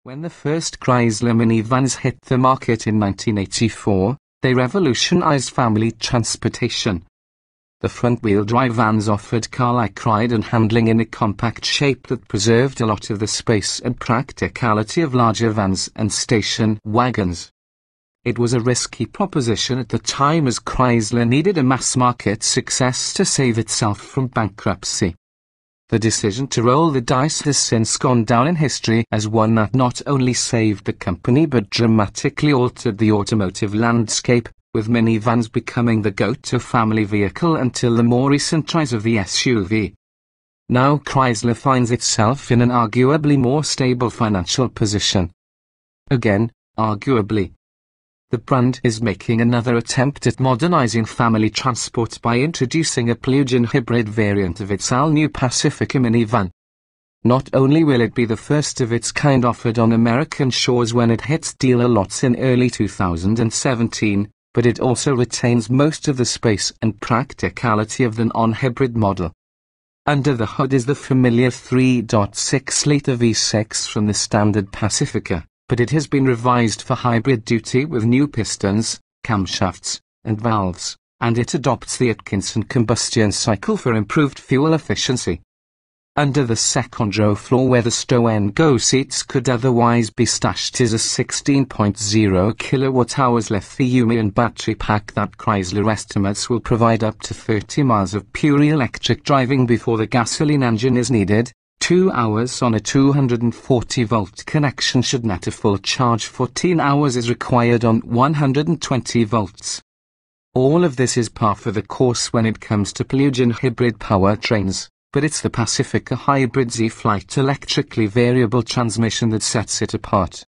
When the first Chrysler minivans hit the market in 1984, they revolutionized family transportation. The front-wheel drive vans offered car-like ride and handling in a compact shape that preserved a lot of the space and practicality of larger vans and station wagons. It was a risky proposition at the time, as Chrysler needed a mass-market success to save itself from bankruptcy. The decision to roll the dice has since gone down in history as one that not only saved the company but dramatically altered the automotive landscape, with minivans becoming the go-to family vehicle until the more recent rise of the SUV. Now Chrysler finds itself in an arguably more stable financial position. Again, arguably. The brand is making another attempt at modernizing family transport by introducing a plug-in hybrid variant of its all-new Pacifica minivan. Not only will it be the first of its kind offered on American shores when it hits dealer lots in early 2017, but it also retains most of the space and practicality of the non-hybrid model. Under the hood is the familiar 3.6-litre V6 from the standard Pacifica, but it has been revised for hybrid duty with new pistons, camshafts, and valves, and it adopts the Atkinson combustion cycle for improved fuel efficiency. Under the second row floor, where the stow-and-go seats could otherwise be stashed, is a 16.0 kWh lithium-ion battery pack that Chrysler estimates will provide up to 30 miles of pure electric driving before the gasoline engine is needed. 2 hours on a 240-volt connection should net a full charge. 14 hours is required on 120 volts. All of this is par for the course when it comes to plug-in hybrid powertrains, but it's the Pacifica Hybrid's E-Flight electrically variable transmission that sets it apart.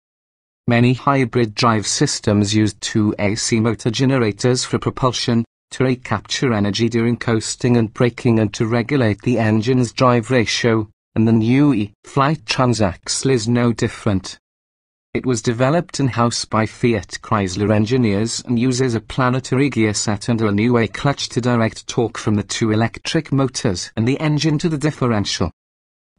Many hybrid drive systems use two AC motor generators for propulsion, to recapture energy during coasting and braking and to regulate the engine's drive ratio. And the new E-Flight Transaxle is no different. It was developed in-house by Fiat Chrysler engineers and uses a planetary gear set and a new A-clutch to direct torque from the two electric motors and the engine to the differential.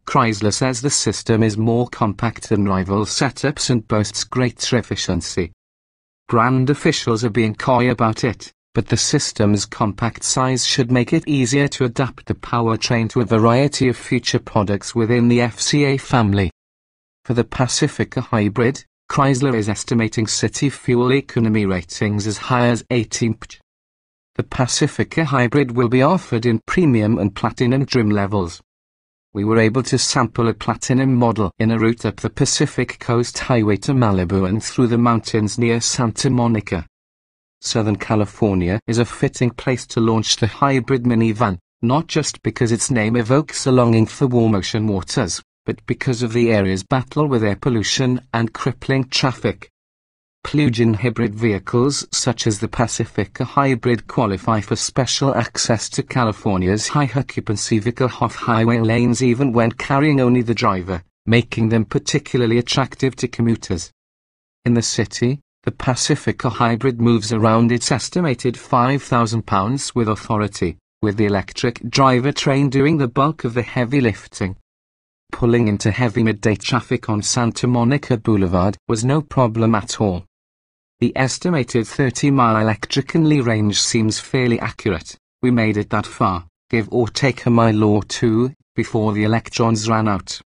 Chrysler says the system is more compact than rival setups and boasts greater efficiency. Brand officials are being coy about it, but the system's compact size should make it easier to adapt the powertrain to a variety of future products within the FCA family. For the Pacifica Hybrid, Chrysler is estimating city fuel economy ratings as high as 18 mph. The Pacifica Hybrid will be offered in premium and platinum trim levels. We were able to sample a platinum model in a route up the Pacific Coast Highway to Malibu and through the mountains near Santa Monica. Southern California is a fitting place to launch the hybrid minivan, not just because its name evokes a longing for warm ocean waters, but because of the area's battle with air pollution and crippling traffic. Plug-in hybrid vehicles such as the Pacifica Hybrid qualify for special access to California's high-occupancy vehicle off-highway lanes even when carrying only the driver, making them particularly attractive to commuters. In the city, the Pacifica Hybrid moves around its estimated 5,000 pounds with authority, with the electric drivetrain doing the bulk of the heavy lifting. Pulling into heavy midday traffic on Santa Monica Boulevard was no problem at all. The estimated 30-mile electric-only range seems fairly accurate. We made it that far, give or take a mile or two, before the electrons ran out.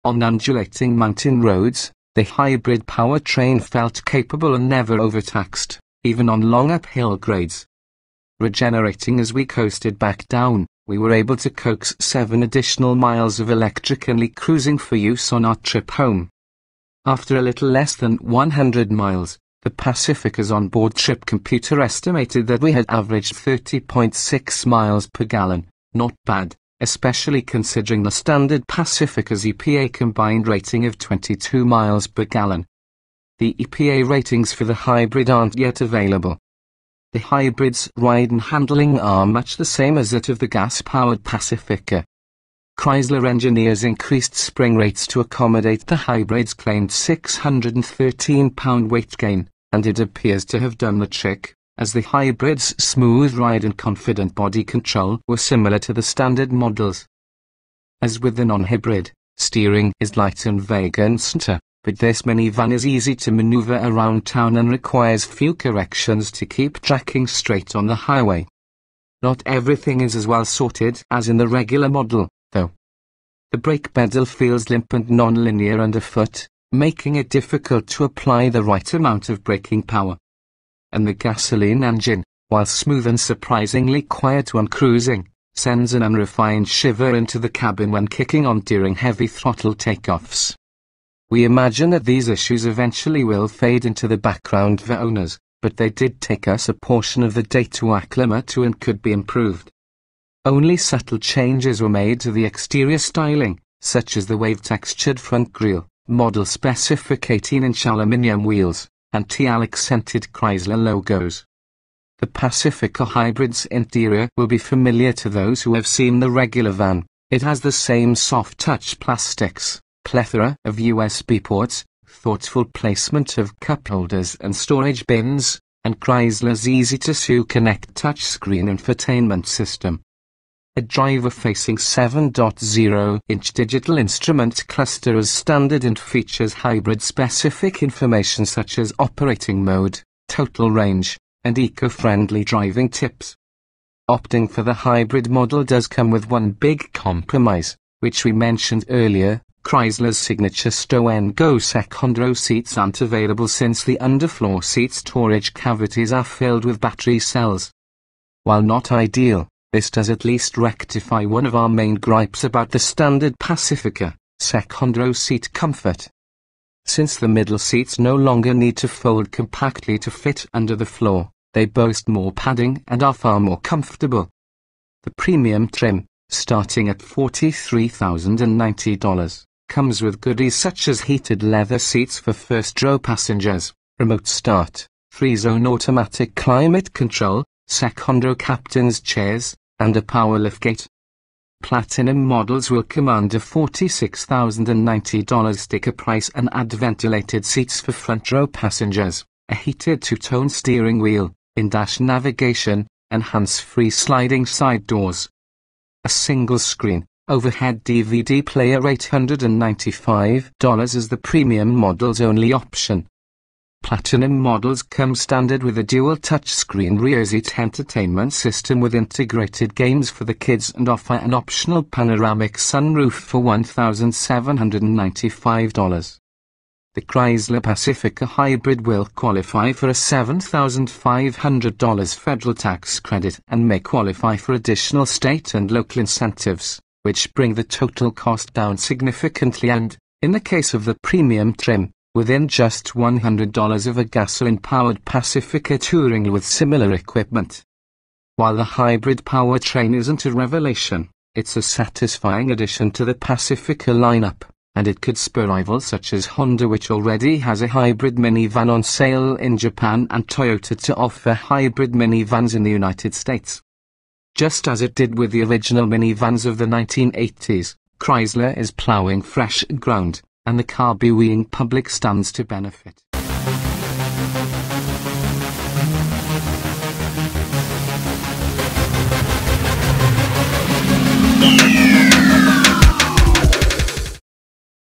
On undulating mountain roads, the hybrid powertrain felt capable and never overtaxed, even on long uphill grades. Regenerating as we coasted back down, we were able to coax 7 additional miles of electric-only cruising for use on our trip home. After a little less than 100 miles, the Pacifica's onboard trip computer estimated that we had averaged 30.6 miles per gallon. Not bad, especially considering the standard Pacifica's EPA combined rating of 22 miles per gallon. The EPA ratings for the hybrid aren't yet available. The hybrid's ride and handling are much the same as that of the gas-powered Pacifica. Chrysler engineers increased spring rates to accommodate the hybrid's claimed 613-pound weight gain, and it appears to have done the trick, as the hybrid's smooth ride and confident body control were similar to the standard models. As with the non-hybrid, steering is light and vague and center, but this minivan is easy to maneuver around town and requires few corrections to keep tracking straight on the highway. Not everything is as well sorted as in the regular model, though. The brake pedal feels limp and non-linear underfoot, making it difficult to apply the right amount of braking power. And the gasoline engine, while smooth and surprisingly quiet when cruising, sends an unrefined shiver into the cabin when kicking on during heavy throttle takeoffs. We imagine that these issues eventually will fade into the background for owners, but they did take us a portion of the day to acclimate to and could be improved. Only subtle changes were made to the exterior styling, such as the wave-textured front grille, model-specific 18-inch aluminium wheels, and teal-accented Chrysler logos. The Pacifica Hybrid's interior will be familiar to those who have seen the regular van. It has the same soft-touch plastics, plethora of USB ports, thoughtful placement of cup holders and storage bins, and Chrysler's easy-to-use Connect touchscreen infotainment system. A driver-facing 7.0-inch digital instrument cluster is standard and features hybrid-specific information such as operating mode, total range, and eco-friendly driving tips. Opting for the hybrid model does come with one big compromise, which we mentioned earlier. Chrysler's signature stow-and-go second row seats aren't available since the underfloor seat storage cavities are filled with battery cells. While not ideal, this does at least rectify one of our main gripes about the standard Pacifica, second row seat comfort. Since the middle seats no longer need to fold compactly to fit under the floor, they boast more padding and are far more comfortable. The premium trim, starting at $43,090, comes with goodies such as heated leather seats for first-row passengers, remote start, 3-zone automatic climate control, second-row captain's chairs, and a power liftgate. Platinum models will command a $46,090 sticker price and add ventilated seats for front-row passengers, a heated two-tone steering wheel, in-dash navigation, and hands-free sliding side doors. A single-screen, overhead DVD player $895 is the premium model's only option. Platinum models come standard with a dual touchscreen rear seat entertainment system with integrated games for the kids and offer an optional panoramic sunroof for $1,795. The Chrysler Pacifica Hybrid will qualify for a $7,500 federal tax credit and may qualify for additional state and local incentives, which bring the total cost down significantly and, in the case of the premium trim, within just $100 of a gasoline-powered Pacifica touring with similar equipment. While the hybrid powertrain isn't a revelation, it's a satisfying addition to the Pacifica lineup, and it could spur rivals such as Honda, which already has a hybrid minivan on sale in Japan, and Toyota to offer hybrid minivans in the United States. Just as it did with the original minivans of the 1980s, Chrysler is plowing fresh ground, and the car-buoying public stands to benefit.